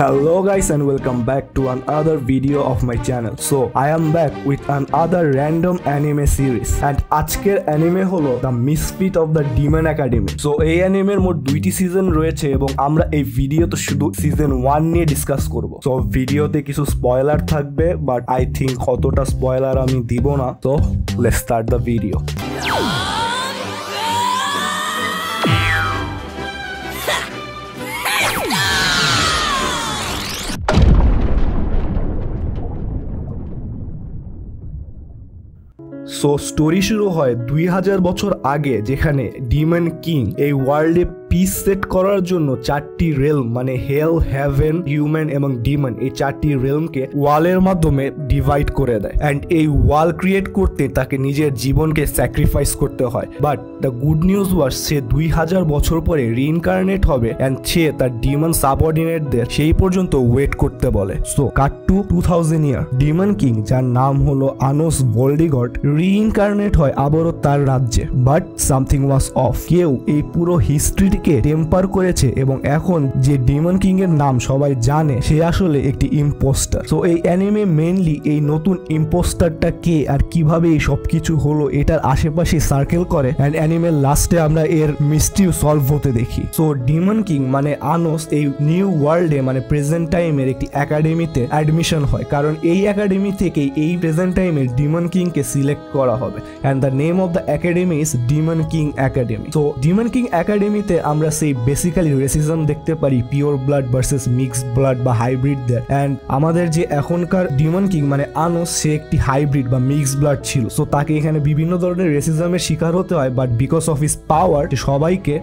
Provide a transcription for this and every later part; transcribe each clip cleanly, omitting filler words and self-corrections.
Hello guys and welcome back to another video of my channel. So I am back with another random anime series and আজকের anime হলো The Misfit of the Demon Academy. So এই anime এর মোট 2টি season রয়েছে এবং আমরা এই ভিডিওতে শুধু সিজন 1 নিয়ে ডিসকাস করব। So ভিডিওতে কিছু স্পয়লার থাকবে বাট I think কতটা স্পয়লার আমি দিব না। So let's start the video. So story শুরু হয় 2000 বছর আগে, যেখানে ডিমন কিং এই ওয়ার্ল্ডে পিস সেট করার জন্য 4টি রেলম মানে হেল, হেভেন, হিউম্যান এবং ডিমন এই 4টি রেলমকে ওয়ালের মাধ্যমে ডিভাইড করে দেয়। অ্যান্ড এই ওয়াল ক্রিয়েট করতে তাকে নিজের জীবনকে স্যাক্রিফাইস করতে হয়। But the good news was সে 2000 বছর পরে রিইনকার্নেট হবে অ্যান্ড সে তার ডিমন সাবঅর্ডিনেটদের সেই পর্যন্ত ওয়েট করতে বলে। সো কাট টু 2000 ইয়ার, ডিমন কিং যার নাম হলো আনোস ভোল্ডিগট রিইনকার্নেট হয় আবারও তার রাজ্যে। But something was of. কেউ এই পুরো হিস্ট্রিটিকে টেম্পার করেছে এবং এখন যে ডিমন কিং এর নাম সবাই জানে সে আসলে একটি ইম্পোস্টার। সো এই অ্যানিমে মেইনলি এই নতুন ইম্পোস্টারটা কে আর কিভাবে এই সবকিছু হলো এটার আশেপাশে সার্কেল করে এন্ড অ্যানিমের লাস্টে আমরা এর মিস্ট্রি সলভ হতে দেখি। সো ডিমন কিং মানে আনোস এই নিউ ওয়ার্ল্ডে মানে প্রেজেন্ট টাইমের একটি একাডেমিতে অ্যাডমিশন হয়, কারণ এই একাডেমি থেকেই এই প্রেজেন্ট টাইমের ডিমন কিং কে সিলেক্ট করা হবে and the name of the academy is demon king academy. So demon king একাডেমিতে আমরা সেই বেসিক্যালি রেসিজম দেখতে পারি, pure blood versus mixed blood বা হাইব্রিডদের। এন্ড আমাদের যে এখনকার ডিমন কিং মানে আনোস সে একটি হাইব্রিড বা মিক্সড ব্লাড ছিল। সো তাকে এখানে বিভিন্ন ধরনের রেসিজমের শিকার হতে হয়, বাট বিকজ অফ হিজ পাওয়ার সবাইকে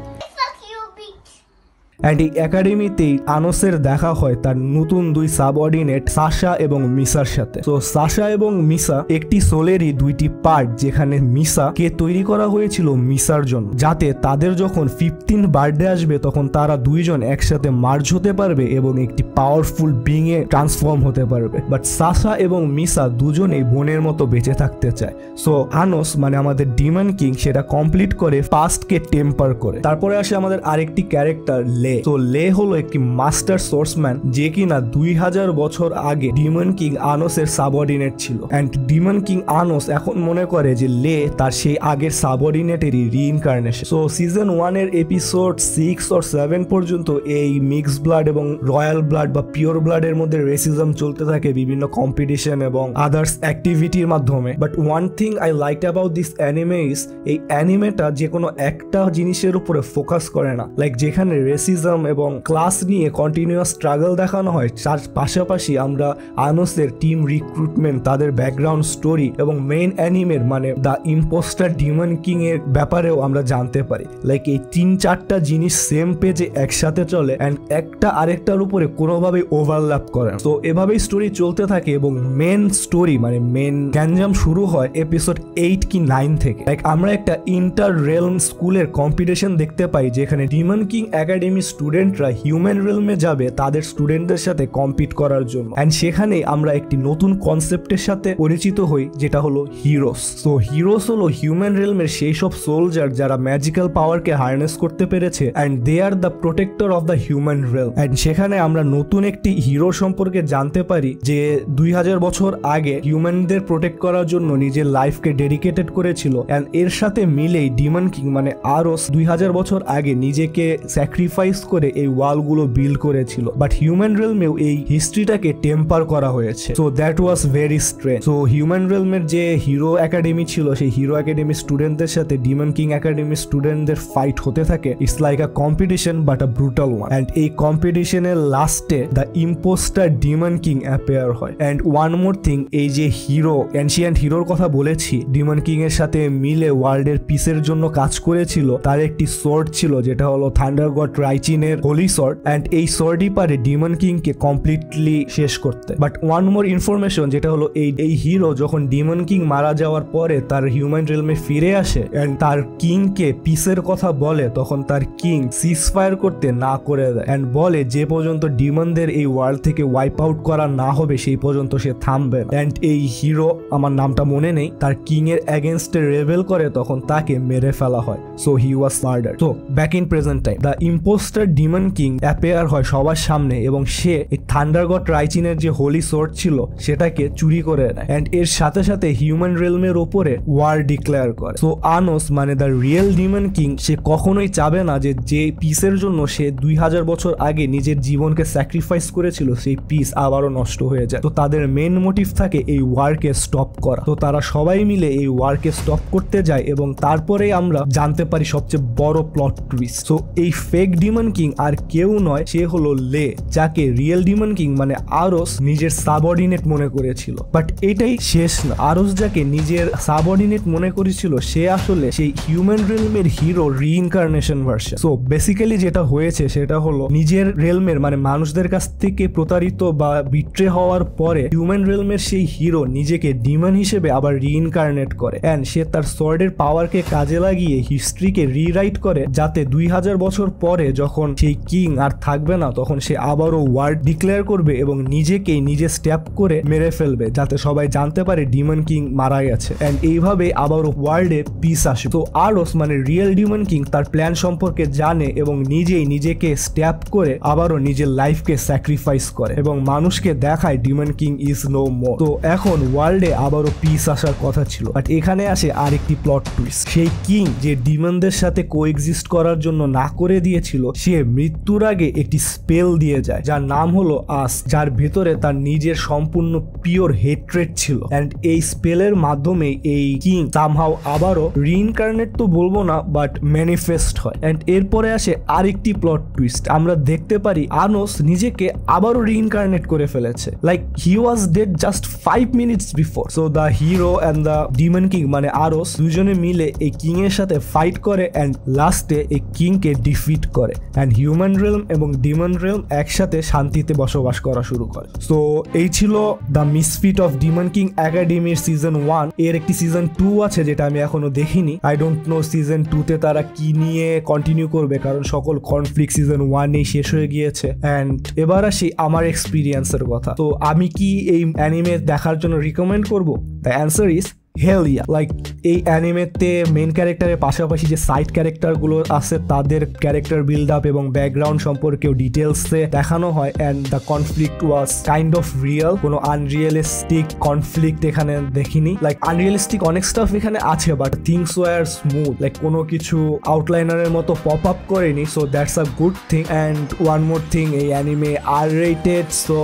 অ্যান্ড এই একাডেমিতেই আনোসের দেখা হয় তার নতুন 2 সাবঅর্ডিনেট সাশা এবং মিসার সাথে। তো সাশা এবং মিসা একটি সোলেরই 2টি পার্ট, যেখানে মিসা কে তৈরি করা হয়েছিল মিসার জন্য, যাতে তাদের যখন 15 বার্থডে আসবে তখন তারা দুইজন একসাথে মার্জ হতে পারবে এবং একটি পাওয়ারফুল বিং এ ট্রান্সফর্ম হতে পারবে। বাট সাশা এবং মিসা দুজনেই বোনের মতো বেঁচে থাকতে চায়। সো আনোস মানে আমাদের ডিমন কিং সেটা কমপ্লিট করে পাস্টকে টেম্পার করে। তারপরে আসে আমাদের আরেকটি ক্যারেক্টার তো লে হলো একটি মাস্টার সোর্সম্যান যে কিনা 2000 বছর আগে ডিমন কিং আনোসের সাবঅর্ডিনেট ছিল। এন্ড ডিমন কিং আনোস এখন মনে করে যে লে তার সেই আগের সাবঅর্ডিনেটেরই রিইনকার্নেশন। সো সিজন 1 এর এপিসোড 6 or 7 পর্যন্ত এই মিক্স ব্লাড এবং রয়্যাল ব্লাড বা পিওর ব্লাডের মধ্যে রেসিজম চলতে থাকে বিভিন্ন কম্পিটিশন এবং আদার্স অ্যাক্টিভিটির মাধ্যমে। But one thing I like about this anime is এই অ্যানিমেটা যে কোনো একটা জিনিসের উপরে ফোকাস করে না। লাইক যেখানে রেসিজম এবং ক্লাস নিয়ে কন্টিনিউয়াস স্ট্রাগল দেখানো হয়, তার পাশাপাশি আমরা আনোসের টিম রিক্রুটমেন্ট, তাদের ব্যাকগ্রাউন্ড স্টোরি এবং মেইন অ্যানিমের মানে দ্য ইম্পোস্টার ডিমন কিং এর ব্যাপারেও আমরা জানতে পারি। লাইক এই 3-4টা জিনিস সেম পেজে একসাথে চলে এন্ড একটা আরেকটার উপরে কোনোভাবেই ওভারল্যাপ করে। তো এভাবেই স্টোরি চলতে থাকে এবং মেন স্টোরি মানে মেন গ্যাঞ্জাম শুরু হয় এপিসোড 8 কি 9 থেকে। লাইক আমরা একটা ইন্টার রেলম স্কুলের কম্পিটিশন দেখতে পাই, যেখানে ডিমন কিং একাডেমি স্টুডেন্টরা হিউম্যান রেলমে যাবে তাদের স্টুডেন্টদের সাথে কম্পিট করার জন্য। এন্ড সেখানে আমরা একটি নতুন কনসেপ্টের সাথে পরিচিত হই, যেটা হলো হিরোস। সো হিরোস হলো হিউম্যান রেলমের সেই সব সোলজার যারা ম্যাজিক্যাল পাওয়ারকে হারনেস করতে পেরেছে and they are the protector of the human realm. And সেখানে আমরা নতুন একটি হিরো সম্পর্কে জানতে পারি যে 2000 বছর আগে হিউম্যানদের প্রোটেক্ট করার জন্য নিজের লাইফকে ডেডিকেটেড করেছিল। এন্ড এর সাথে মিলেই ডিমন কিং মানে আরোস 2000 বছর আগে নিজেকে স্যাক্রিফাইস করে এই ওয়ালগুলো বিল্ড করেছিল। বাট হিউম্যান রেলমেও এই হিস্ট্রিটাকে টেম্পার করা হয়েছে। So that was very strange. So human রেলমের যে হিরো একাডেমি ছিল সেই হিরো একাডেমি স্টুডেন্টদের সাথে ডিমন কিং একাডেমি স্টুডেন্টদের ফাইট হতে থাকে। It's like a competition but a brutal one. And এই কম্পিটিশনের লাস্টে the impostor demon king appear হয়। এন্ড ওয়ান মোর থিং, এই যে হিরো এনশিয়েন্ট হিরোর কথা বলেছি ডিমন কিং এর সাথে মিলে ওয়ার্ল্ডের পিসের জন্য কাজ করেছিল, তার একটি সোর্ড ছিল যেটা হলো থান্ডার গড রাইচিনের হোলি সর্ড। এন্ড এই সর্ডই পারে ডিমন কিং কে কমপ্লিটলি শেষ করতে। বাট ওয়ান মোর ইনফরমেশন যেটা হলো এই হিরো যখন ডিমন কিং মারা যাওয়ার পরে তার হিউম্যান রেলমে ফিরে আসে এন্ড তার কিং কে পিসের কথা বলে, তখন তার কিং সিজ ফায়ার করতে না করে দেয় এন্ড বলে যে পর্যন্ত ডিমনদের এই ওয়ার্ল্ড থেকে ওয়াইপ আউট করা না হবে সেই পর্যন্ত সে থামবে। এন্ড এই হিরো, আমার নামটা মনে নেই, তার কিং এর এগেনস্টে রেবেল করে তখন তাকে মেরে ফেলা হয়। So he was murder. তো back in present time the impostor monster demon king appear হয় সবার সামনে এবং সে এই থান্ডার গড রাইচিনের যে হোলি সোর্ড ছিল সেটাকে চুরি করে নেয় এন্ড এর সাথে সাথে হিউম্যান রেলমের ওপরে ওয়ার ডিক্লেয়ার করে। সো আনোস মানে দ্য রিয়েল ডিমন কিং সে কখনোই চাবে না যে পিসের জন্য সে 2000 বছর আগে নিজের জীবনকে স্যাক্রিফাইস করেছিল সেই পিস আবারও নষ্ট হয়ে যায়। তো তাদের মেন মোটিভ থাকে এই ওয়ারকে স্টপ করা। তো তারা সবাই মিলে এই ওয়ারকে স্টপ করতে যায় এবং তারপরেই আমরা জানতে পারি সবচেয়ে বড় প্লট টুইস্ট। সো এই ফেক ডিমন কিং আর কেউ নয়, সে হলো লে, যাকে রিয়েল ডিমন কিং মানে আরস নিজের সাবঅর্ডিনেট মনে করেছিল। বাট এটাই শেষ না, আরস যাকে নিজের সাবঅর্ডিনেট মনে করেছিল সে আসলে সেই হিউম্যান রেলমের hero reincarnation version. So basically যেটা হয়েছে সেটা হলো নিজের রেলমের মানে মানুষদের কাছ থেকে প্রতারিত বা বিট্রে হওয়ার পরে হিউম্যান রেলমের সেই হিরো নিজেকে ডিমন হিসেবে আবার রিইনকার্নেট করে এন্ড সে তার সোর্ডের পাওয়ারকে কাজে লাগিয়ে হিস্ট্রিকে রিরাইট করে যাতে 2000 বছর পরে যখন সেই কিং আর থাকবে না তখন সে আবারও ওয়ার ডিক্লেয়ার করবে এবং নিজেকেই নিজে স্ট্যাপ করে মেরে ফেলবে যাতে সবাই জানতে পারে ডিমন কিং মারা গেছে এন্ড এইভাবে আবারও ওয়ার্ল্ডে পিস আসবে। তো আরস মানে রিয়েল ডিমন কিং তার প্ল্যান সম্পর্কে জানে এবং নিজেই নিজেকে স্ট্যাপ করে আবারও নিজের লাইফকে স্যাক্রিফাইস করে এবং মানুষকে দেখায় demon king is no more. তো এখন ওয়ার্ল্ডে আবারও পিস আসার কথা ছিল, বাট এখানে আসে আরেকটি প্লট টুইস্ট। সেই কিং যে ডিমনদের সাথে কোএক্সিস্ট করার জন্য না করে দিয়েছিল সে মৃত্যুর আগে একটি স্পেল দিয়ে যায় যার নাম হলো আস, যার ভেতরে তার নিজের সম্পূর্ণ পিওর হেট্রেড ছিল এন্ড এই স্পেলের মাধ্যমে এই কিং সামহাউ আবারও রিইনকার্নেট তো বলবো না বাট ম্যানিফেস্ট হয় এন্ড এরপরে আসে আরেকটি প্লট টুইস্ট। আমরা দেখতে পারি আনোস নিজেকে আবারও রিইনকার্নেট করে ফেলেছে, like he was dead just 5 minutes before. So the hero and the demon king মানে আরস দুজনে মিলে এই কিং এর সাথে ফাইট করে এন্ড লাস্টে এই কিং কে ডিফিট করে এন্ড হিউম্যান রেলম এবং ডিমন রেলম একসাথে শান্তিতে বসবাস করা শুরু করে। সো এই ছিল the misfit of Demon king একাডেমির সিজন 1। এর একটি সিজন 2 আছে যেটা আমি এখনো দেখিনি। আই ডোন্ট নো সিজন 2 তে তারা কি নিয়ে কন্টিনিউ করবে কারণ সকল কনফ্লিক্ট সিজন 1 এই শেষ হয়ে গিয়েছে। এন্ড এবার আসি আমার এক্সপিরিয়েন্সের কথা। তো আমি কি এই অ্যানিমে দেখার জন্য রিকমেন্ড করব? The answer is hell yeah. Like এই অ্যানিমেতে মেন ক্যারেক্টারের পাশাপাশি যে সাইড ক্যারেক্টারগুলো আছে তাদের ক্যারেক্টার বিল্ড আপ এবং ব্যাকগ্রাউন্ড সম্পর্কেও ডিটেলসে দেখানো হয় and the conflict was kind of real. কোনো আনরিয়েলিস্টিক কনফ্লিক্ট এখানে দেখিনি। লাইক আনরিয়েলিস্টিক অনেক স্টাফ এখানে আছে but things were smooth, like কোনো কিছু আউটলাইনারের মতো পপ আপ করেনি। So that's a good thing. And one more thing, এই anime R rated, so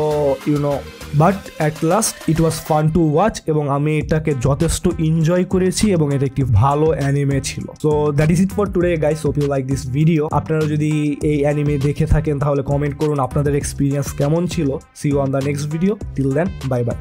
you know, but at last it was fun to watch এবং আমি এটাকে যথেষ্ট এনজয় করেছি এবং এটা একটি ভালো অ্যানিমে ছিল। So that is it for today guys, hope you like this video. আপনারা যদি এই অ্যানিমে দেখে থাকেন তাহলে কমেন্ট করুন আপনাদের এক্সপিরিয়েন্স কেমন ছিল। See you on the next video, till then bye by.